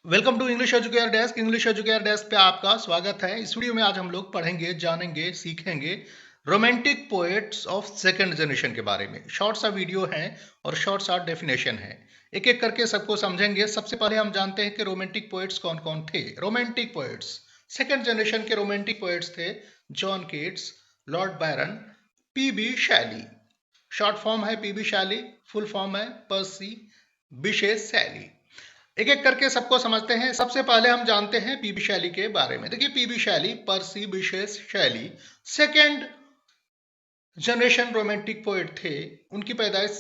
Welcome to English Educare desk. English Educare desk पे आपका स्वागत है। इस वीडियो में आज हम लोग पढ़ेंगे, जानेंगे, सीखेंगे romantic poets of second generation के बारे में। शॉर्ट सा वीडियो है और शॉर्ट सा डेफिनेशन है। एक एक करके सबको समझेंगे। सबसे पहले हम जानते हैं कि रोमांटिक पोएट्स कौन कौन थे। रोमांटिक पोएट्स सेकंड जनरेशन के रोमांटिक पोएट्स थे John Keats, Lord Byron, PB Shelley. Short form है पीबी शैली, फुल फॉर्म है पर्सी बिशे शैली। एक एक करके सबको समझते हैं। सबसे पहले हम जानते हैं पीबी शैली के बारे में। देखिए, पीबी शैली, पर्सी बिशे शैली सेकेंड जनरेशन रोमांटिक पोएट थे। उनकी पैदाइश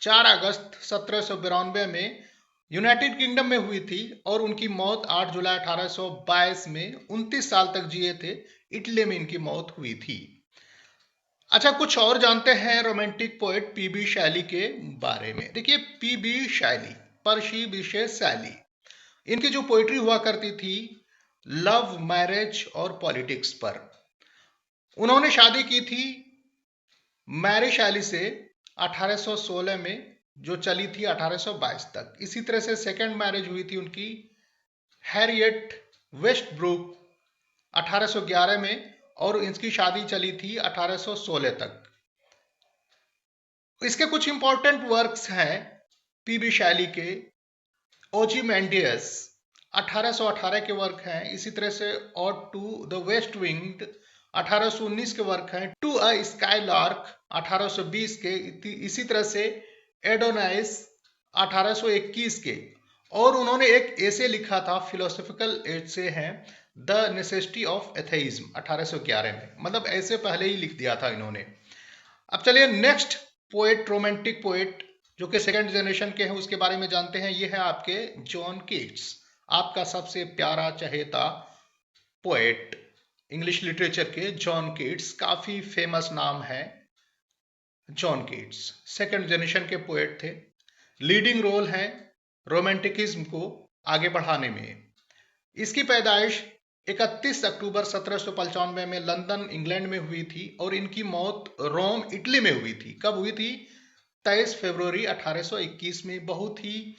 4 अगस्त 1792 में यूनाइटेड किंगडम में हुई थी और उनकी मौत 8 जुलाई 1822 में 29 साल तक जिए थे। इटली में इनकी मौत हुई थी। अच्छा, कुछ और जानते हैं रोमांटिक पोएट पीबी शैली के बारे में। देखिए, पीबी शैली, पर्सी बिशे शैली, इनकी जो पोइट्री हुआ करती थी लव, मैरिज और पॉलिटिक्स पर। उन्होंने शादी की थी मैरी शैली से 1816 में, जो चली थी 1822 तक। इसी तरह से सेकंड मैरिज हुई थी उनकी हैरियट वेस्टब्रूक 1811 में, और इसकी शादी चली थी 1816 तक। इसके कुछ इंपॉर्टेंट वर्क्स हैं पीबी शैली के। ओजीमेंडियस 1818 के वर्क हैं। इसी तरह से और टू द वेस्ट विंग 1819 के वर्क हैं। टू अ स्काईलार्क 1820 के। इसी तरह से एडोनाइस 1821 के। और उन्होंने एक एसे लिखा था, फिलोसॉफिकल एसे है, द नेसेसिटी ऑफ एथेइज्म 1811 में। मतलब ऐसे पहले ही लिख दिया था इन्होंने। अब चलिए नेक्स्ट पोएट, रोमांटिक पोएट जो कि सेकंड जनरेशन के हैं, उसके बारे में जानते हैं। ये है आपके जॉन कीट्स, आपका सबसे प्यारा चहेता पोएट इंग्लिश लिटरेचर के। जॉन कीट्स काफी फेमस नाम है। जॉन कीट्स सेकंड जनरेशन के पोएट थे। लीडिंग रोल है रोमांटिकिज्म को आगे बढ़ाने में। इसकी पैदाइश 31 अक्टूबर 1795 में लंदन इंग्लैंड में हुई थी और इनकी मौत रोम इटली में हुई थी। कब हुई थी? 23 फरवरी 1821 में। बहुत ही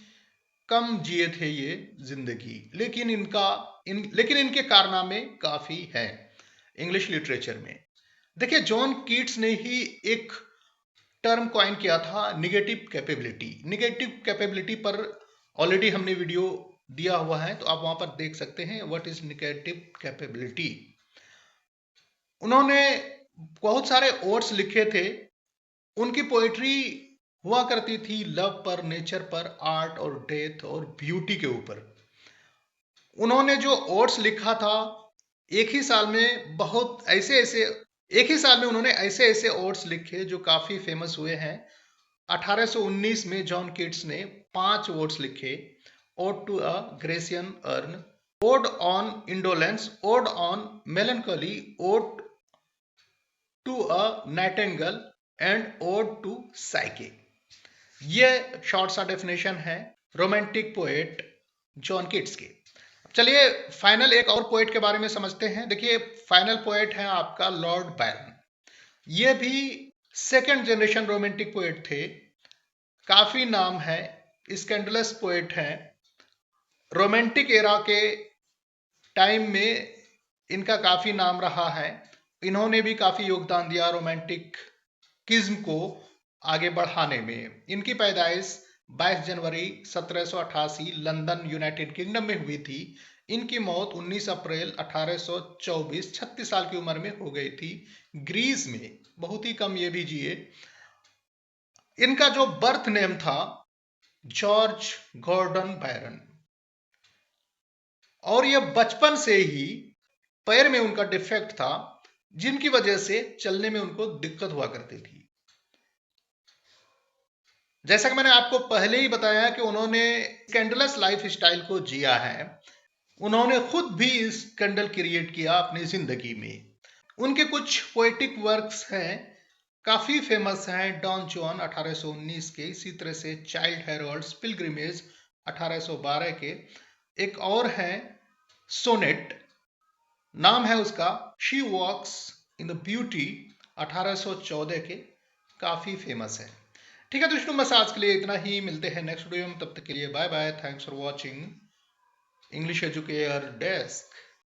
कम जिए थे ये जिंदगी, लेकिन इनके कारनामे काफी हैं इंग्लिश लिटरेचर में। देखिए, जॉन कीट्स ने ही एक टर्म कॉइन किया था, निगेटिव कैपेबिलिटी। निगेटिव कैपेबिलिटी पर ऑलरेडी हमने वीडियो दिया हुआ है, तो आप वहां पर देख सकते हैं व्हाट इज निगेटिव कैपेबिलिटी। उन्होंने बहुत सारे ओड्स लिखे थे। उनकी पोएट्री हुआ करती थी लव पर, नेचर पर, आर्ट और डेथ और ब्यूटी के ऊपर। उन्होंने जो ओड्स लिखा था, एक ही साल में बहुत ऐसे ऐसे एक ही साल में उन्होंने ऐसे ऐसे ओड्स लिखे जो काफी फेमस हुए हैं। 1819 में जॉन कीट्स ने 5 ओड्स लिखे। Ode to a Grecian urn, ode on indolence, ode on melancholy, ode to a nightingale and ode to Psyche. ये शॉर्ट सा डेफिनेशन है रोमांटिक पोएट जॉन कीट्स के। चलिए फाइनल एक और पोएट के बारे में समझते हैं। देखिए, फाइनल पोएट है आपका लॉर्ड बायरन। ये भी सेकंड जनरेशन रोमांटिक पोएट थे। काफी नाम है, स्कैंडलस पोएट हैं। रोमांटिक एरा के टाइम में इनका काफी नाम रहा है। इन्होंने भी काफी योगदान दिया रोमांटिक किज्म को आगे बढ़ाने में। इनकी पैदाइश 22 जनवरी 1788 लंदन यूनाइटेड किंगडम में हुई थी। इनकी मौत 19 अप्रैल 1824 36 साल की उम्र में हो गई थी, ग्रीस में। बहुत ही कम ये भी जिए। इनका जो बर्थ नेम था जॉर्ज गॉर्डन बायरन, और ये बचपन से ही पैर में उनका डिफेक्ट था, जिनकी वजह से चलने में उनको दिक्कत हुआ करती थी। जैसा कि मैंने आपको पहले ही बताया कि उन्होंने स्कैंडलस लाइफ स्टाइल को जिया है। उन्होंने खुद भी स्कैंडल क्रिएट किया अपनी जिंदगी में। उनके कुछ पोएटिक वर्क्स हैं, काफी फेमस हैं। डॉन जुआन 1819 के, इसी तरह से चाइल्ड हेरोल्ड्स, पिलग्रिमेज 1812 के। एक और है सोनेट, नाम है उसका she walks in the beauty 1814 के। काफी फेमस है। ठीक है दोस्तों, बस आज के लिए इतना ही। मिलते हैं नेक्स्ट वीडियो में, तब तक के लिए bye bye. Thanks for watching. English educator desk.